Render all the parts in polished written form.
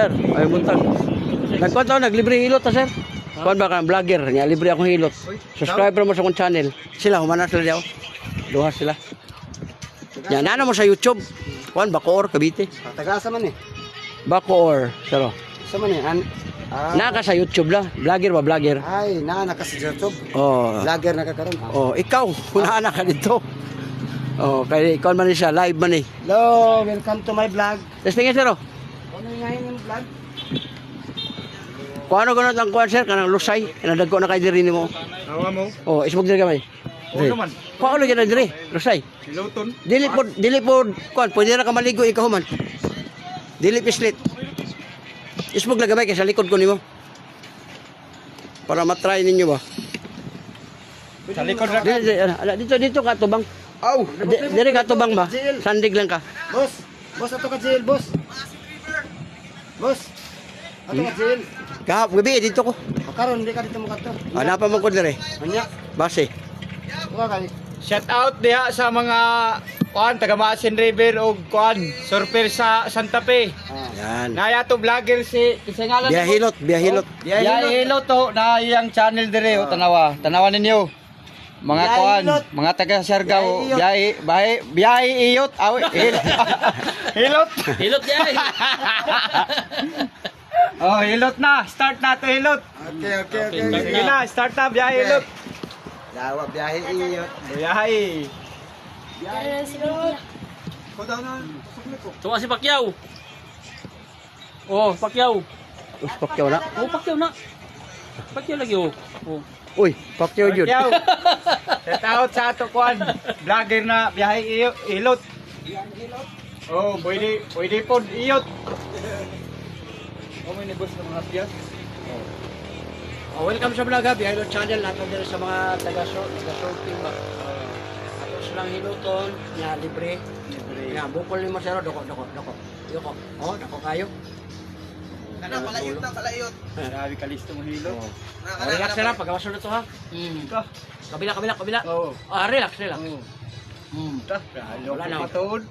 Sir, ay buntag. Nagkwento naglibre hilot ta sir. Kuan ba ka vlogger nya libre akong hilot. Subscriber mo sa akong channel. Sila humana sila daw. Duha sila. Yan nano mo sa YouTube. Kuan Bacoor Cavite. Taga sa man eh. Bacoor, sir. Sa man eh. Naka sa YouTube la. Vlogger ba vlogger? Ay, naana ka sa YouTube. Oh. Vlogger na kakaroon. Oh, ikaw, una ka dito. Oh, kay ikaw man ni siya live man eh. Hello, welcome to my vlog. Testing sir. Oh. Ano ngayon yung vlog? Kung ano ganun ang kuan sir kanang lusay, nadagko na kay diri nimo. Awa mo? Oh, ismog diri gamay. Oo naman. Paano gyud diri? Lusay. Siloton. Dili po kuan, pwede ra ka maligo ikaw man. Dili pislit. Ismog na gamay kay sa likod ko nimo. Para matry ninyo ba? Sa likod ra. Dito ka tubang. Aw! Diri ka tubang ba? Sandig lang ka. Boss! Boss, ato ka jail, boss! Boss! Ato ka jail! Kahap gabi dito ko. Makaroon, hindi ka dito makato. Ana pa man ko diri. Anya? Base. Ito ka Shout out diha sa mga kuan taga Maasin River o kuan surfer sa Santa Fe. Yan. Naya to vlogger si ngalan Biyahilot, biyahilot. Biyahilot to na iyang channel dire o tanawa. Tanawa ninyo. Mga kuan, Biyahilot. mga taga Siargao, biyahe iyot, aw hilot. Hilot niya eh. Oh, hilot na. Start na to hilot. Okay. Sige na, start na biyahe hilot. Dawa, biyahe iyo. Biyahe. Tuwa si Pacquiao. Oh, Pacquiao. Us pakyaw na. Oh, Pacquiao na. Pacquiao lagi oh. Oh. Uy, pakyaw jud. Pacquiao. Shout out sa ato kuan, vlogger na biyahe hilot. Oh, pwede po iyot. Oh, may negos ng mga piyas. Oh, welcome sa vlog ha, Biyahilot channel nato diri sa mga taga-shooting ba. Ato silang hiluton, nya libre. Nya bukol nimo sir, doko. Yoko. Oh, dako kayo. Kana palayot na, palayot. Grabe kalisto mo hilot. Oh, relax na pagkawaso na to ha. Ito. Kabila. Oh. Ah, relax. Ito. Wala na. Matuod.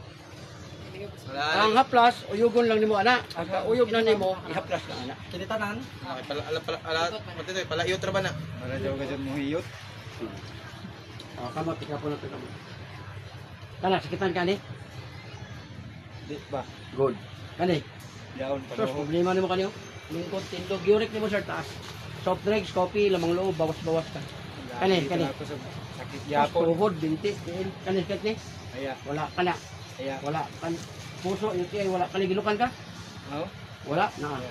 Ang haplas, uyugon lang nimo ana. Pagka uyog na nimo, ihaplas na ana. Kinitanan? Palayot ra ba na? Para daw ka dyan mo hiyot. Oh, kamo tika po na to kamo. Kana sakitan kani? Di ba? Good. Kani. Yaon pa Sos problema nimo kaniyo. Lingkod tindog yurik nimo sir taas. Soft drinks, coffee, lamang loob, bawas-bawas ka. Kani. Sakit Sos yapon. tuhod, binti, tiil. Kani ni? Aya. Wala kana. Aya. Wala kan puso yung tiay wala kaligilukan ka? Oh. Wala na.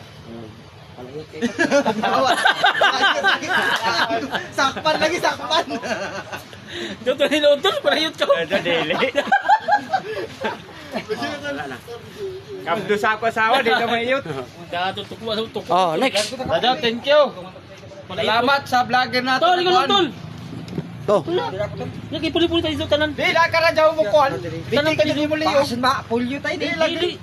Palayot kay. Sakpan lagi, sakpan! Dito hilutos, parayot ko. Ada dili. Wala na. Kabdo sa ako asawa di na mahiyot. Datutok mo sa utok. Oh, next. Ada, thank you. Salamat sa vlogger natin. Tol, ikaw lang tol. To. Nagipuli-puli tayo sa tanan. Di na ka na jaw mo kuan. Tanang kayo mo liyo. Pasin ba? Pulyo tayo Di din. lagi.